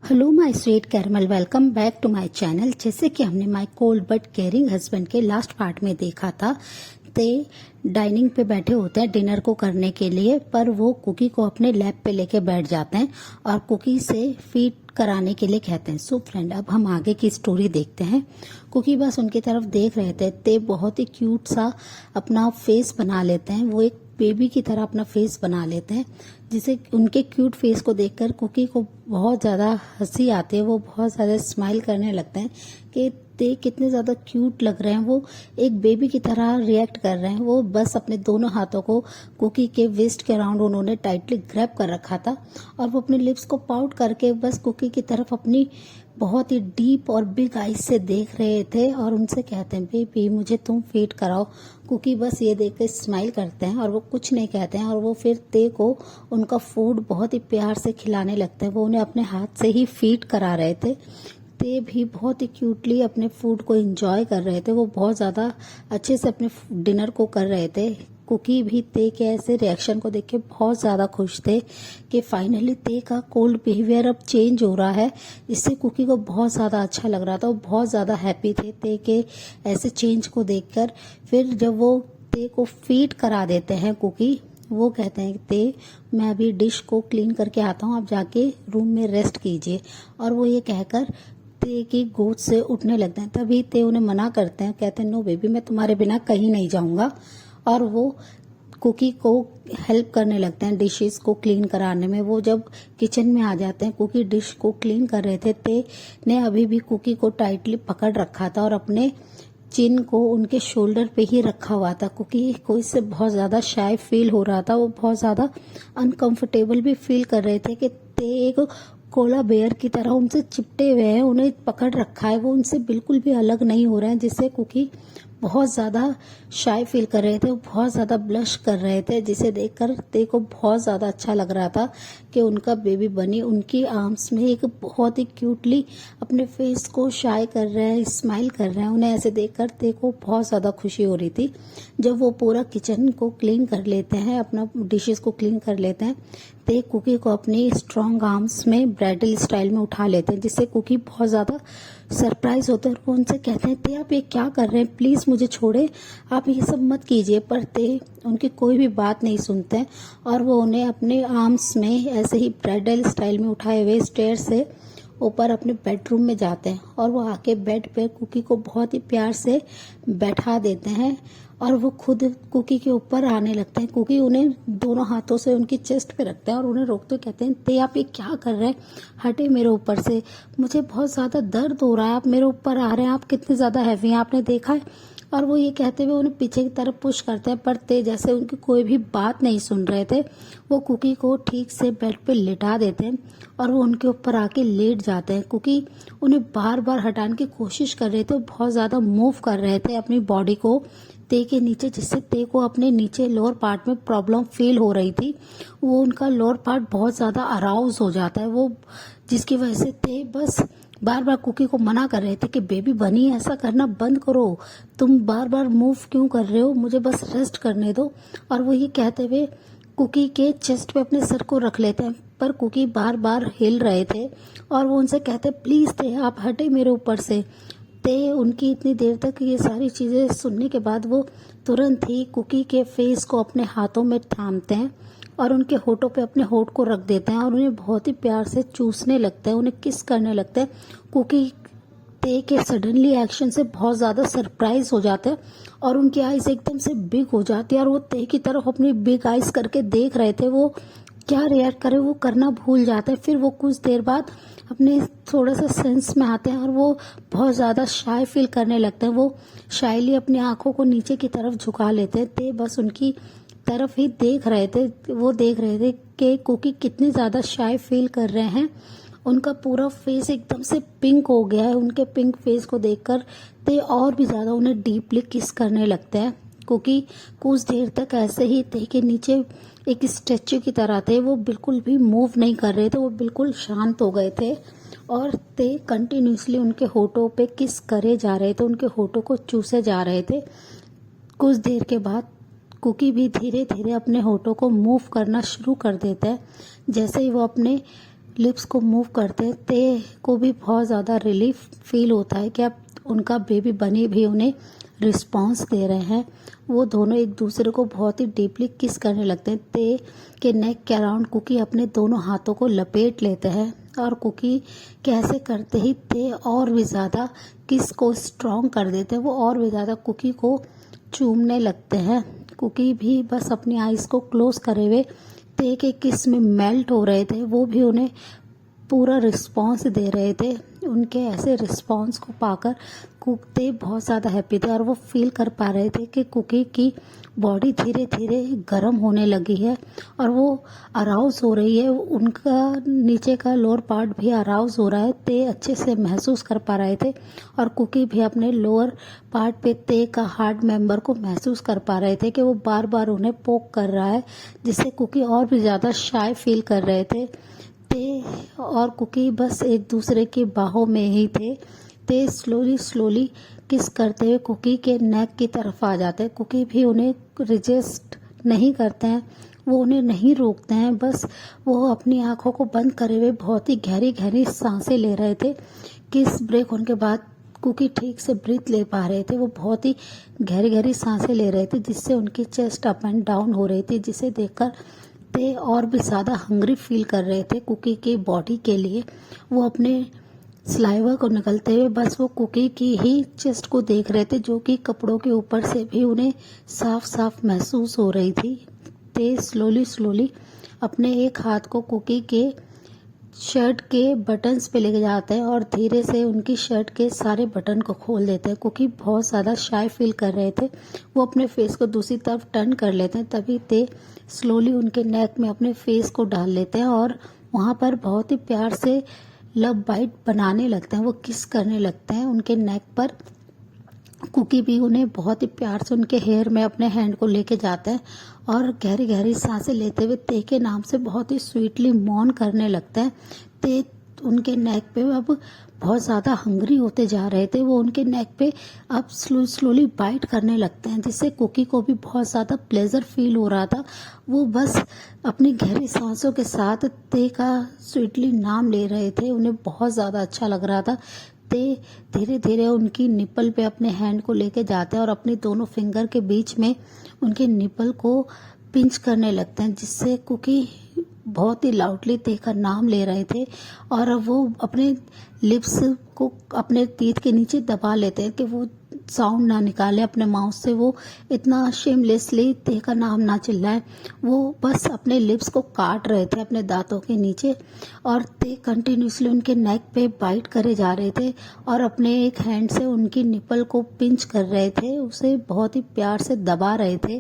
Hello my sweet caramel, welcome back to my channel. जैसे कि हमने my cold but caring husband के last part में देखा था, ते डाइनिंग पे बैठे होते हैं डिनर को करने के लिए, पर वो कुकी को अपने लैप पे लेके बैठ जाते हैं और कुकी से फीड कराने के लिए कहते हैं। सो फ्रेंड, अब हम आगे की स्टोरी देखते हैं। कुकी बस उनकी तरफ देख रहे थे। ते बहुत ही क्यूट सा अपना फेस बना लेते हैं, वो एक बेबी की तरह अपना फेस बना लेते हैं, जिसे उनके क्यूट फेस को देखकर कुकी को बहुत ज़्यादा हंसी आती है। वो बहुत ज़्यादा स्माइल करने लगते हैं कि ते कितने ज़्यादा क्यूट लग रहे हैं। वो एक बेबी की तरह रिएक्ट कर रहे हैं। वो बस अपने दोनों हाथों को कुकी के वेस्ट के अराउंड उन्होंने टाइटली ग्रैब कर रखा था और वो अपने लिप्स को पाउट करके बस कुकी की तरफ अपनी बहुत ही डीप और बिग आइज से देख रहे थे और उनसे कहते हैं, बेबी मुझे तुम फीड कराओ। कुकी बस ये देख के स्माइल करते हैं और वो कुछ नहीं कहते हैं और वो फिर ते को उनका फूड बहुत ही प्यार से खिलाने लगते हैं। वो उन्हें अपने हाथ से ही फीड करा रहे थे। ते भी बहुत ही क्यूटली अपने फूड को एंजॉय कर रहे थे। वो बहुत ज़्यादा अच्छे से अपने डिनर को कर रहे थे। कुकी भी ते के ऐसे रिएक्शन को देख के बहुत ज़्यादा खुश थे कि फाइनली ते का कोल्ड बिहेवियर अब चेंज हो रहा है। इससे कुकी को बहुत ज़्यादा अच्छा लग रहा था। वो बहुत ज़्यादा हैप्पी थे ते के ऐसे चेंज को देखकर। फिर जब वो ते को फीड करा देते हैं कुकी, वो कहते हैं ते मैं अभी डिश को क्लीन करके आता हूँ, आप जाके रूम में रेस्ट कीजिए। और वो ये कहकर ते की गोद से उठने लगते हैं। तभी ते उन्हें मना करते हैं, कहते हैं नो बेबी, मैं तुम्हारे बिना कहीं नहीं जाऊंगा। और वो कुकी को हेल्प करने लगते हैं डिशेस को क्लीन कराने में। वो जब किचन में आ जाते हैं, कुकी डिश को क्लीन कर रहे थे। ते ने अभी भी कुकी को टाइटली पकड़ रखा था और अपने चिन को उनके शोल्डर पे ही रखा हुआ था। कुकी को इससे बहुत ज्यादा शाय फील हो रहा था। वो बहुत ज्यादा अनकंफर्टेबल भी फील कर रहे थे कि ते एक कोला बेयर की तरह उनसे चिपटे हुए हैं, उन्हें पकड़ रखा है, वो उनसे बिल्कुल भी अलग नहीं हो रहे हैं, जिससे कुकी बहुत ज़्यादा शाय फील कर रहे थे। वो बहुत ज़्यादा ब्लश कर रहे थे, जिसे देखकर ते को बहुत ज़्यादा अच्छा लग रहा था कि उनका बेबी बनी उनकी आर्म्स में एक बहुत ही क्यूटली अपने फेस को शाय कर रहे हैं, स्माइल कर रहे हैं। उन्हें ऐसे देखकर ते को बहुत ज़्यादा खुशी हो रही थी। जब वो पूरा किचन को क्लीन कर लेते हैं, अपना डिशेस को क्लीन कर लेते हैं, ते कुकी को अपनी स्ट्रॉन्ग आर्म्स में ब्राइडल स्टाइल में उठा लेते हैं, जिससे कुकी बहुत ज़्यादा सरप्राइज होते हैं और वो उनसे कहते हैं, ते आप ये क्या कर रहे हैं, प्लीज़ मुझे छोड़े, आप ये सब मत कीजिए। पर ते उनकी कोई भी बात नहीं सुनते हैं और वो उन्हें अपने आर्म्स में ऐसे ही ब्राइडल स्टाइल में उठाए हुए स्टेयर से ऊपर अपने बेडरूम में जाते हैं और वो आके बेड पे कुकी को बहुत ही प्यार से बैठा देते हैं और वो खुद कुकी के ऊपर आने लगते हैं। कुकी उन्हें दोनों हाथों से उनकी चेस्ट पे रखते हैं और उन्हें रोकते कहते हैं, ते आप ये क्या कर रहे हैं, हटे मेरे ऊपर से, मुझे बहुत ज़्यादा दर्द हो रहा है, आप मेरे ऊपर आ रहे हैं, आप कितने ज़्यादा हैवी हैं, आपने देखा है। और वो ये कहते हुए उन्हें पीछे की तरफ पुश करते हैं, पर ते जैसे उनकी कोई भी बात नहीं सुन रहे थे। वो कुकी को ठीक से बेड पे लिटा देते हैं और वो उनके ऊपर आके लेट जाते हैं। कुकी उन्हें बार बार हटाने की कोशिश कर रहे थे, वो बहुत ज़्यादा मूव कर रहे थे अपनी बॉडी को ते के नीचे, जिससे ते को अपने नीचे लोअर पार्ट में प्रॉब्लम फील हो रही थी। वो उनका लोअर पार्ट बहुत ज़्यादा अराउज हो जाता है, वो जिसकी वजह से ते बस बार बार कुकी को मना कर रहे थे कि बेबी बनी ऐसा करना बंद करो, तुम बार बार मूव क्यों कर रहे हो, मुझे बस रेस्ट करने दो। और वो ये कहते हुए कुकी के चेस्ट पे अपने सर को रख लेते हैं, पर कुकी बार बार हिल रहे थे और वो उनसे कहते प्लीज ते आप हटे मेरे ऊपर से। ते उनकी इतनी देर तक ये सारी चीजें सुनने के बाद वो तुरंत ही कुकी के फेस को अपने हाथों में थामते हैं और उनके होठों पे अपने होठ को रख देते हैं और उन्हें बहुत ही प्यार से चूसने लगते हैं, उन्हें किस करने लगते हैं। कुकी ते के सडनली एक्शन से बहुत ज्यादा सरप्राइज हो जाते हैं और उनकी आईज एकदम से बिग हो जाती है और वो ते की तरफ अपनी बिग आईज करके देख रहे थे। वो क्या रिएक्ट करे वो करना भूल जाते हैं। फिर वो कुछ देर बाद अपने थोड़ा सा सेंस में आते हैं और वो बहुत ज़्यादा शाय फील करने लगते हैं। वो शायली अपनी आंखों को नीचे की तरफ झुका लेते हैं। ते बस उनकी तरफ ही देख रहे थे। वो देख रहे थे कि कुकी कितनी ज़्यादा शाय फील कर रहे हैं। उनका पूरा फेस एकदम से पिंक हो गया है। उनके पिंक फेस को देखकर ते और भी ज़्यादा उन्हें डीपली किस करने लगते हैं। कुकी कुछ देर तक ऐसे ही ते के नीचे एक स्टैच्यू की तरह थे, वो बिल्कुल भी मूव नहीं कर रहे थे, वो बिल्कुल शांत हो गए थे और ते कंटिन्यूसली उनके होठों पे किस करे जा रहे थे, उनके होठों को चूसे जा रहे थे। कुछ देर के बाद कुकी भी धीरे धीरे अपने होठों को मूव करना शुरू कर देता है। जैसे ही वो अपने लिप्स को मूव करते हैं, ते को भी बहुत ज़्यादा रिलीफ फील होता है कि अब उनका बेबी बनी भी उन्हें रिस्पॉन्स दे रहे हैं। वो दोनों एक दूसरे को बहुत ही डीपली किस करने लगते हैं। ते के नेक के अराउंड कुकी अपने दोनों हाथों को लपेट लेते हैं और कुकी के ऐसे करते ही ते और भी ज़्यादा किस को स्ट्रॉन्ग कर देते हैं। वो और भी ज़्यादा कुकी को चूमने लगते हैं। कुकी भी बस अपनी आइज़ को क्लोज करे हुए ते के किस में मेल्ट हो रहे थे। वो भी उन्हें पूरा रिस्पॉन्स दे रहे थे। उनके ऐसे रिस्पॉन्स को पाकर ते बहुत ज़्यादा हैप्पी थे और वो फील कर पा रहे थे कि कुकी की बॉडी धीरे धीरे गर्म होने लगी है और वो अराउज हो रही है। उनका नीचे का लोअर पार्ट भी अराउज हो रहा है। ते अच्छे से महसूस कर पा रहे थे और कुकी भी अपने लोअर पार्ट पे ते का हार्ड मेंबर को महसूस कर पा रहे थे कि वो बार बार उन्हें पोक कर रहा है, जिससे कुकी और भी ज़्यादा शाय फील कर रहे थे। ते और कुकी बस एक दूसरे की बाहों में ही थे। ते स्लोली किस करते हुए कुकी के नेक की तरफ आ जाते हैं। कुकी भी उन्हें रिजेस्ट नहीं करते हैं, वो उन्हें नहीं रोकते हैं। बस वो अपनी आंखों को बंद करे हुए बहुत ही गहरी गहरी सांसें ले रहे थे। किस ब्रेक होने के बाद कुकी ठीक से ब्रीथ ले पा रहे थे। वो बहुत ही गहरी गहरी सांसें ले रहे थे, जिससे उनकी चेस्ट अप एंड डाउन हो रही थी, जिसे देखकर ते और भी ज़्यादा हंग्री फील कर रहे थे कुकी की बॉडी के लिए। वो अपने सलाइवा को निकलते हुए बस वो कुकी की ही चेस्ट को देख रहे थे, जो कि कपड़ों के ऊपर से भी उन्हें साफ साफ महसूस हो रही थी। ते स्लोली अपने एक हाथ को कुकी के शर्ट के बटन्स पे लेके जाते हैं और धीरे से उनकी शर्ट के सारे बटन को खोल देते हैं। कुकी बहुत ज़्यादा शाय फील कर रहे थे। वो अपने फेस को दूसरी तरफ टर्न कर लेते हैं, तभी ते स्लोली उनके नेक में अपने फेस को डाल लेते हैं और वहाँ पर बहुत ही प्यार से लव बाइट बनाने लगते हैं। वो किस करने लगते हैं उनके नेक पर। कुकी भी उन्हें बहुत ही प्यार से उनके हेयर में अपने हैंड को लेके जाते हैं और गहरी गहरी सांसें लेते हुए ते के नाम से बहुत ही स्वीटली मौन करने लगते हैं। ते उनके नेक पे अब बहुत ज़्यादा हंग्री होते जा रहे थे। वो उनके नेक पे अब स्लोली बाइट करने लगते हैं, जिससे कुकी को भी बहुत ज़्यादा प्लेजर फील हो रहा था। वो बस अपनी गहरी सांसों के साथ ते का स्वीटली नाम ले रहे थे। उन्हें बहुत ज़्यादा अच्छा लग रहा था। ते धीरे धीरे उनकी निपल पे अपने हैंड को लेके जाते हैं और अपने दोनों फिंगर के बीच में उनके निपल को पिंच करने लगते हैं, जिससे कुकी बहुत ही लाउडली ते का नाम ले रहे थे और वो अपने लिप्स को अपने टीथ के नीचे दबा लेते हैं कि वो साउंड ना निकाले अपने माउथ से। वो इतना शेमलेसली ते का नाम ना चिल्लाए। वो बस अपने लिप्स को काट रहे थे अपने दांतों के नीचे और ते कंटिन्यूसली उनके नेक पे बाइट करे जा रहे थे और अपने एक हैंड से उनकी निपल को पिंच कर रहे थे, उसे बहुत ही प्यार से दबा रहे थे,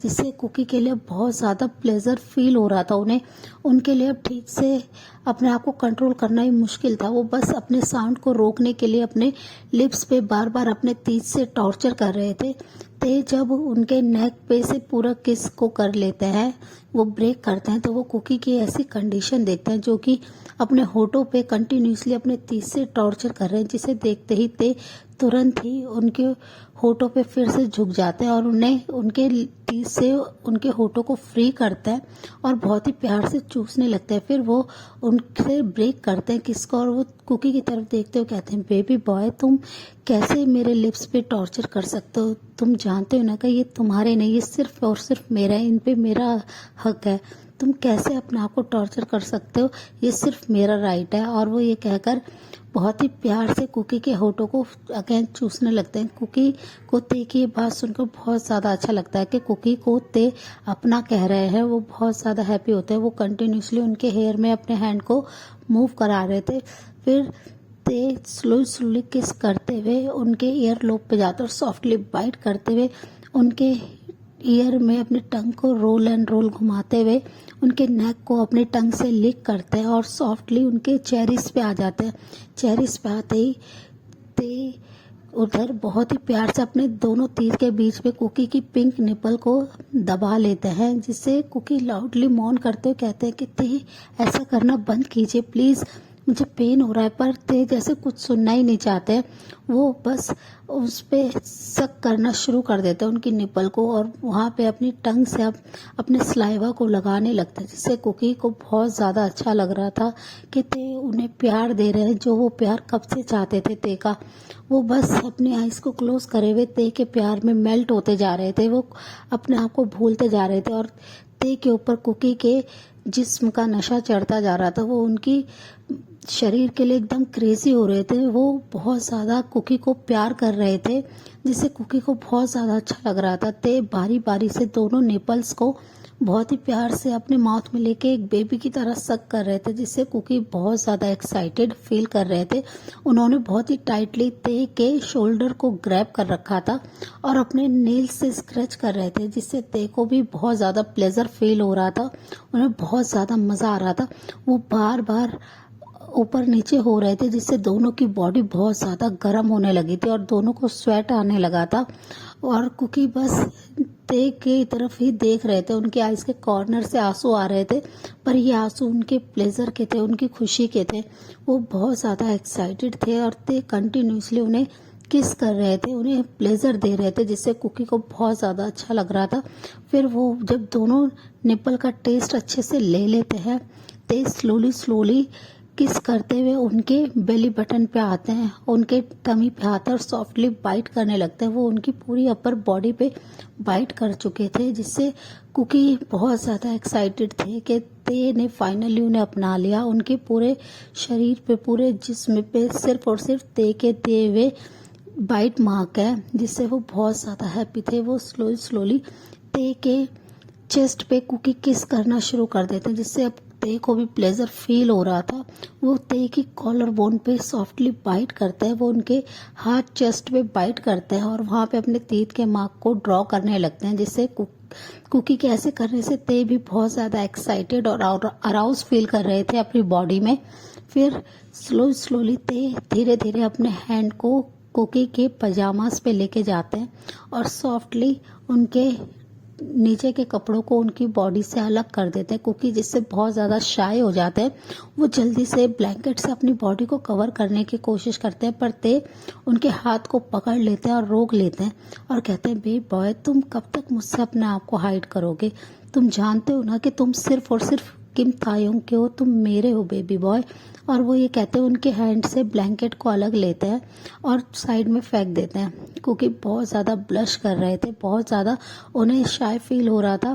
जिससे कुकी के लिए बहुत ज़्यादा प्लेजर फील हो रहा था उन्हें। उनके लिए अब ठीक से अपने आप को कंट्रोल करना ही मुश्किल था। वो बस अपने साउंड को रोकने के लिए अपने लिप्स पे बार बार अपने तीत से टॉर्चर कर रहे थे। ते जब उनके नेक पे से पूरा किस को कर लेते हैं, वो ब्रेक करते हैं, तो वो कुकी की ऐसी कंडीशन देखते हैं जो कि अपने होठों पे कंटिन्यूसली अपने तीत से टॉर्चर कर रहे हैं, जिसे देखते ही ते तुरंत ही उनके होठों पे फिर से झुक जाते हैं और उन्हें उनके तीत से उनके होठों को फ्री करता है और बहुत ही प्यार से चूसने लगता है। फिर वो उनसे ब्रेक करते हैं किसको और वो कुकी की तरफ देखते हुए कहते हैं, बेबी बॉय तुम कैसे मेरे लिप्स पे टॉर्चर कर सकते हो? तुम जानते हो ना कि ये तुम्हारे नहीं, ये सिर्फ और सिर्फ मेरा है, इन पे मेरा हक है। तुम कैसे अपने आप को टॉर्चर कर सकते हो? ये सिर्फ मेरा राइट है। और वो ये कहकर बहुत ही प्यार से कुकी के होठों को अगेन चूसने लगते हैं। कुकी को ते की बात सुनकर बहुत ज़्यादा अच्छा लगता है कि कुकी को ते अपना कह रहे हैं। वो बहुत ज़्यादा हैप्पी होते हैं। वो कंटिन्यूसली उनके हेयर में अपने हैंड को मूव करा रहे थे। फिर ते स्लोली किस करते हुए उनके ईयर लोब पे जाते और सॉफ्टली बाइट करते हुए उनके ईयर में अपने टंग को रोल एंड रोल घुमाते हुए उनके नेक को अपने टंग से लिक करते हैं और सॉफ्टली उनके चेरिस पे आ जाते हैं। चेरिस पे आते ही ते उधर बहुत ही प्यार से अपने दोनों तीर के बीच में कुकी की पिंक निपल को दबा लेते हैं, जिससे कुकी लाउडली मौन करते हुए कहते हैं कि ते ऐसा करना बंद कीजिए प्लीज़। मुझे पेन हो रहा है, पर ते जैसे कुछ सुनना ही नहीं चाहते। वो बस उस पे सक करना शुरू कर देते हैं उनकी निपल को, और वहाँ पे अपनी टंग से अब अपने स्लाइवा को लगाने लगते हैं, जिससे कुकी को बहुत ज़्यादा अच्छा लग रहा था कि ते उन्हें प्यार दे रहे हैं, जो वो प्यार कब से चाहते थे ते का। वो बस अपने आइज़ को क्लोज करे हुए ते के प्यार में मेल्ट होते जा रहे थे, वो अपने आप को भूलते जा रहे थे, और ते के ऊपर कुकी के जिस्म का नशा चढ़ता जा रहा था। वो उनकी शरीर के लिए एकदम क्रेजी हो रहे थे। वो बहुत ज़्यादा कुकी को प्यार कर रहे थे, जिससे कुकी को बहुत ज़्यादा अच्छा लग रहा था। ते बारी बारी से दोनों निपल्स को बहुत ही प्यार से अपने माउथ में लेके एक बेबी की तरह सक कर रहे थे, जिससे कुकी बहुत ज़्यादा एक्साइटेड फील कर रहे थे। उन्होंने बहुत ही टाइटली ते के शोल्डर को ग्रैब कर रखा था और अपने नेल्स से स्क्रैच कर रहे थे, जिससे ते को भी बहुत ज़्यादा प्लेजर फील हो रहा था। उन्हें बहुत ज़्यादा मज़ा आ रहा था। वो बार बार ऊपर नीचे हो रहे थे, जिससे दोनों की बॉडी बहुत ज़्यादा गर्म होने लगी थी और दोनों को स्वेट आने लगा था। और कुकी बस ते की तरफ ही देख रहे थे। उनके आइज के कॉर्नर से आंसू आ रहे थे, पर ये आंसू उनके प्लेजर के थे, उनकी खुशी के थे। वो बहुत ज़्यादा एक्साइटेड थे और ते कंटिन्यूसली उन्हें किस कर रहे थे, उन्हें प्लेजर दे रहे थे, जिससे कुकी को बहुत ज़्यादा अच्छा लग रहा था। फिर वो जब दोनों निपल का टेस्ट अच्छे से ले लेते हैं, ते स्लोली स्लोली किस करते हुए उनके बेली बटन पे आते हैं, उनके टमी पे आते हैं और सॉफ्टली बाइट करने लगते हैं। वो उनकी पूरी अपर बॉडी पे बाइट कर चुके थे, जिससे कुकी बहुत ज़्यादा एक्साइटेड थे कि ते ने फाइनली उन्हें अपना लिया। उनके पूरे शरीर पे, पूरे जिस्म पे सिर्फ और सिर्फ ते के दिए हुए बाइट मार्क है, जिससे वो बहुत ज़्यादा हैप्पी थे। वो स्लोली स्लोली ते के चेस्ट पे कुकी किस करना शुरू कर देते हैं, जिससे अब ते को भी प्लेजर फील हो रहा था। वो ते की कॉलर बोन पे सॉफ्टली बाइट करते हैं, वो उनके हाथ चेस्ट पे बाइट करते हैं और वहाँ पे अपने तीत के मार्क को ड्रॉ करने लगते हैं, जिससे कुकी के ऐसे करने से ते भी बहुत ज़्यादा एक्साइटेड और अराउज फील कर रहे थे अपनी बॉडी में। फिर स्लोली ते धीरे धीरे अपने हैंड को कुकी के पजामास पे लेके जाते हैं और सॉफ्टली उनके नीचे के कपड़ों को उनकी बॉडी से अलग कर देते हैं। कुकी जिससे बहुत ज़्यादा शाय हो जाते हैं, वो जल्दी से ब्लैंकेट से अपनी बॉडी को कवर करने की कोशिश करते हैं, पर ते उनके हाथ को पकड़ लेते हैं और रोक लेते हैं और कहते हैं, बेबी बॉय, तुम कब तक मुझसे अपने आप को हाइड करोगे? तुम जानते हो ना कि तुम सिर्फ और सिर्फ किम तायोंग के हो, तुम मेरे हो बेबी बॉय। और वो ये कहते हैं, उनके हैंड से ब्लैंकेट को अलग लेते हैं और साइड में फेंक देते हैं। क्योंकि बहुत ज़्यादा ब्लश कर रहे थे, बहुत ज़्यादा उन्हें शाय फील हो रहा था।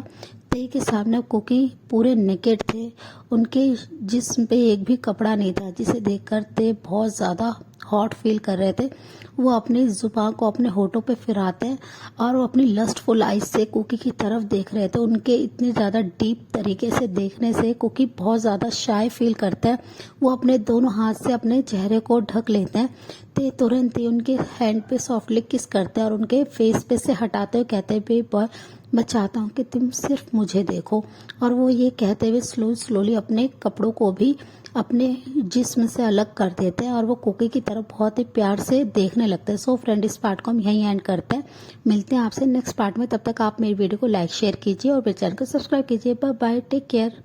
ते के सामने कुकी पूरे नेकेड थे, उनके जिस्म पे एक भी कपड़ा नहीं था, जिसे देखकर ते बहुत ज़्यादा हॉट फील कर रहे थे। वो अपनी जुबान को अपने होठों पे फिराते हैं और वो अपनी लस्टफुल आइज से कुकी की तरफ देख रहे थे। उनके इतने ज़्यादा डीप तरीके से देखने से कुकी बहुत ज़्यादा शाय फील करता है। वो अपने दोनों हाथ से अपने चेहरे को ढक लेते हैं। ते तुरंत ही उनके हैंड पे सॉफ्टली किस करते हैं और उनके फेस पे से हटाते हुए कहते हैं, बेबी बॉय, मैं चाहता हूँ कि तुम सिर्फ मुझे देखो। और वो ये कहते हुए स्लोली अपने कपड़ों को भी अपने जिस्म से अलग कर देते हैं और वो कुकी की तरफ बहुत ही प्यार से देखने लगते हैं। सो फ्रेंड, इस पार्ट को हम यहीं एंड करते हैं। मिलते हैं आपसे नेक्स्ट पार्ट में। तब तक आप मेरी वीडियो को लाइक शेयर कीजिए और मेरे चैनल को सब्सक्राइब कीजिए। Bye bye, take care.